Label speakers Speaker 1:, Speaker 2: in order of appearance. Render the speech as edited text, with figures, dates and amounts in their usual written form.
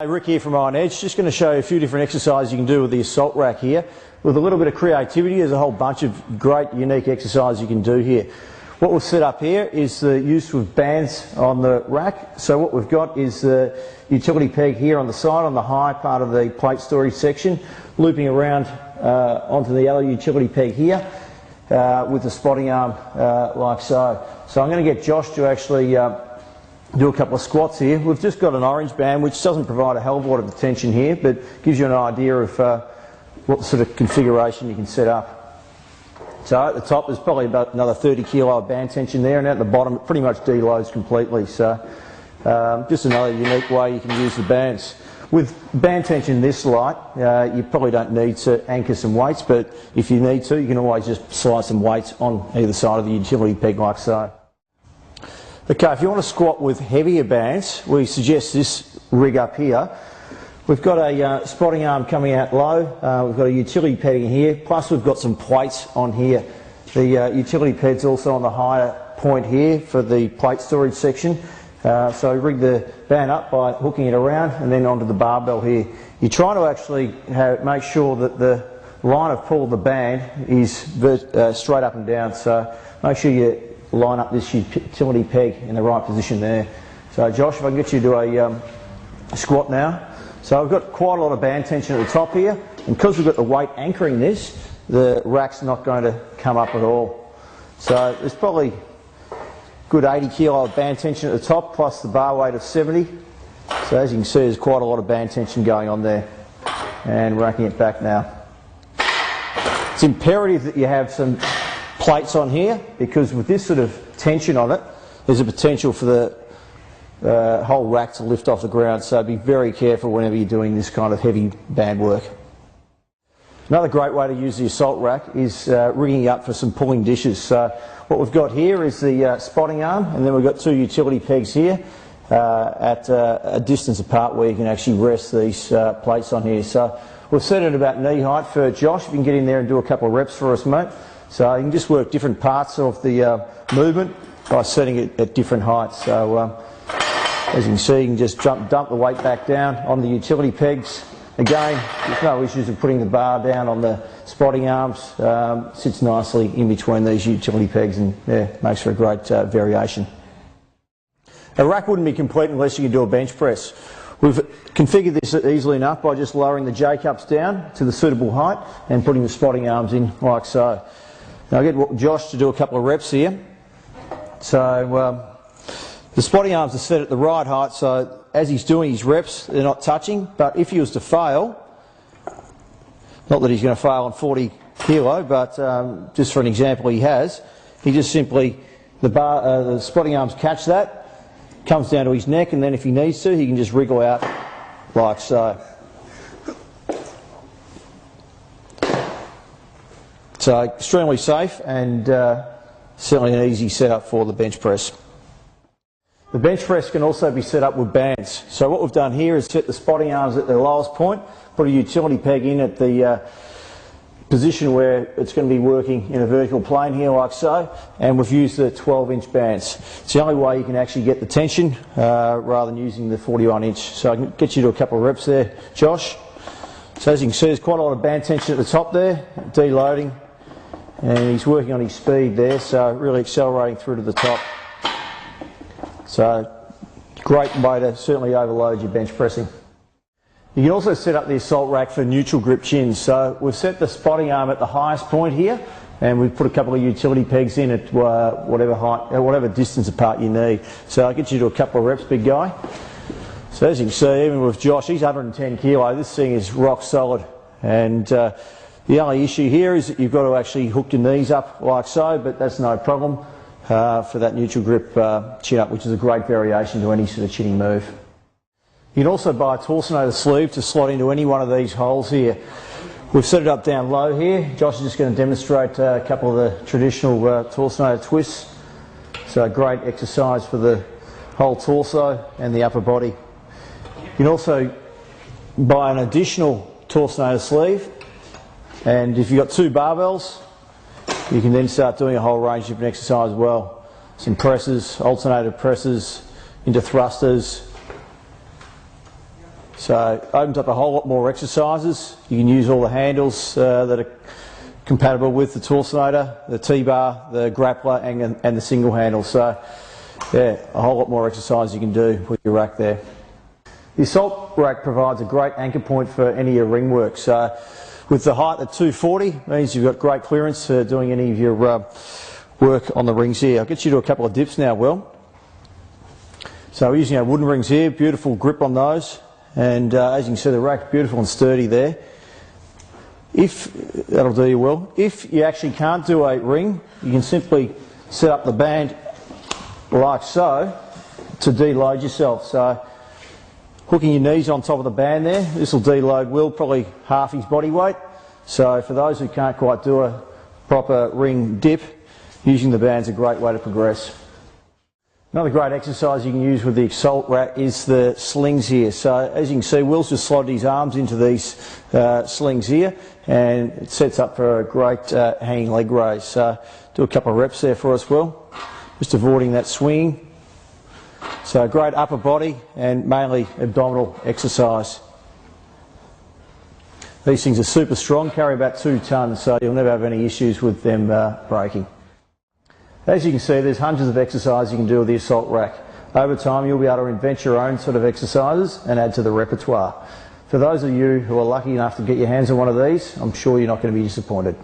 Speaker 1: Hey, Rick here from Iron Edge. Just going to show you a few different exercises you can do with the assault rack here. With a little bit of creativity, there's a whole bunch of great, unique exercises you can do here. What we've set up here is the use of bands on the rack. So what we've got is the utility peg here on the side, on the high part of the plate storage section, looping around onto the other utility peg here with the spotting arm like so. So I'm going to get Josh to actually do a couple of squats here. We've just got an orange band which doesn't provide a hell of a lot of tension here, but gives you an idea of what sort of configuration you can set up. So at the top there's probably about another 30 kilo of band tension there, and at the bottom it pretty much deloads completely. So just another unique way you can use the bands. With band tension this light, you probably don't need to anchor some weights, but if you need to, you can always just slide some weights on either side of the utility peg like so. Okay, if you want to squat with heavier bands, we suggest this rig up here. We've got a spotting arm coming out low, we've got a utility peg in here, plus we've got some plates on here. The utility ped's also on the higher point here for the plate storage section. So rig the band up by hooking it around and then onto the barbell here. You're trying to actually make sure that the line of pull of the band is straight up and down, so make sure you line up this utility peg in the right position there. So Josh, if I can get you to do a squat now. So we've got quite a lot of band tension at the top here, and because we've got the weight anchoring this, the rack's not going to come up at all. So there's probably good 80 kilo of band tension at the top, plus the bar weight of 70. So as you can see, there's quite a lot of band tension going on there. And racking it back now. It's imperative that you have some plates on here, because with this sort of tension on it, there's a potential for the whole rack to lift off the ground, so be very careful whenever you're doing this kind of heavy band work. Another great way to use the assault rack is rigging up for some pulling dishes. So what we've got here is the spotting arm, and then we've got two utility pegs here at a distance apart where you can actually rest these plates on here. So we've set it about knee height for Josh. If you can get in there and do a couple of reps for us, mate. So you can just work different parts of the movement by setting it at different heights. So as you can see, you can just dump the weight back down on the utility pegs. Again, there's no issues of putting the bar down on the spotting arms. Sits nicely in between these utility pegs, and yeah, makes for a great variation. A rack wouldn't be complete unless you can do a bench press. We've configured this easily enough by just lowering the J-cups down to the suitable height and putting the spotting arms in like so. Now I'll get Josh to do a couple of reps here. So the spotting arms are set at the right height, so as he's doing his reps, they're not touching. But if he was to fail, not that he's going to fail on 40 kilo, but just for an example he has, he just simply, the spotting arms catch that, comes down to his neck, and then if he needs to, he can just wriggle out like so. So extremely safe, and certainly an easy setup for the bench press. The bench press can also be set up with bands. So what we've done here is set the spotting arms at their lowest point, put a utility peg in at the position where it's going to be working in a vertical plane here like so, and we've used the 12-inch bands. It's the only way you can actually get the tension rather than using the 41-inch. So I can get you to a couple of reps there, Josh. So as you can see, there's quite a lot of band tension at the top there, deloading. And he's working on his speed there, so really accelerating through to the top. So great way to certainly overload your bench pressing. You can also set up the assault rack for neutral grip chins. So we've set the spotting arm at the highest point here, and we've put a couple of utility pegs in at whatever height, whatever distance apart you need. So I'll get you to a couple of reps, big guy. So as you can see, even with Josh, he's 110 kilo. This thing is rock solid, and the only issue here is that you've got to actually hook your knees up like so, but that's no problem for that neutral grip chin up, which is a great variation to any sort of chinning move. You can also buy a torsionated sleeve to slot into any one of these holes here. We've set it up down low here. Josh is just going to demonstrate a couple of the traditional torsionated twists. So a great exercise for the whole torso and the upper body. You can also buy an additional torsionated sleeve. And if you've got two barbells, you can then start doing a whole range of different exercises as well. Some presses, alternated presses into thrusters, So opens up a whole lot more exercises. You can use all the handles that are compatible with the Torsionator, the T-bar, the grappler and the single handle. So yeah, a whole lot more exercise you can do with your rack there. The assault rack provides a great anchor point for any of your ring work. So with the height at 240, means you've got great clearance for doing any of your work on the rings here. I'll get you to a couple of dips now, Will. So we're using our wooden rings here, beautiful grip on those, and as you can see the rack's beautiful and sturdy there. That'll do you, Will. If you actually can't do a ring, you can simply set up the band like so to deload yourself. So hooking your knees on top of the band there, this will deload Will probably half his body weight. So for those who can't quite do a proper ring dip, using the band's a great way to progress. Another great exercise you can use with the assault rack is the slings here. So as you can see, Will's just slotted his arms into these slings here, and it sets up for a great hanging leg raise. So do a couple of reps there for us, Will, just avoiding that swing. So great upper body and mainly abdominal exercise. These things are super strong, carry about 2 tonnes, so you'll never have any issues with them breaking. As you can see, there's hundreds of exercises you can do with the assault rack. Over time, you'll be able to invent your own sort of exercises and add to the repertoire. For those of you who are lucky enough to get your hands on one of these, I'm sure you're not going to be disappointed.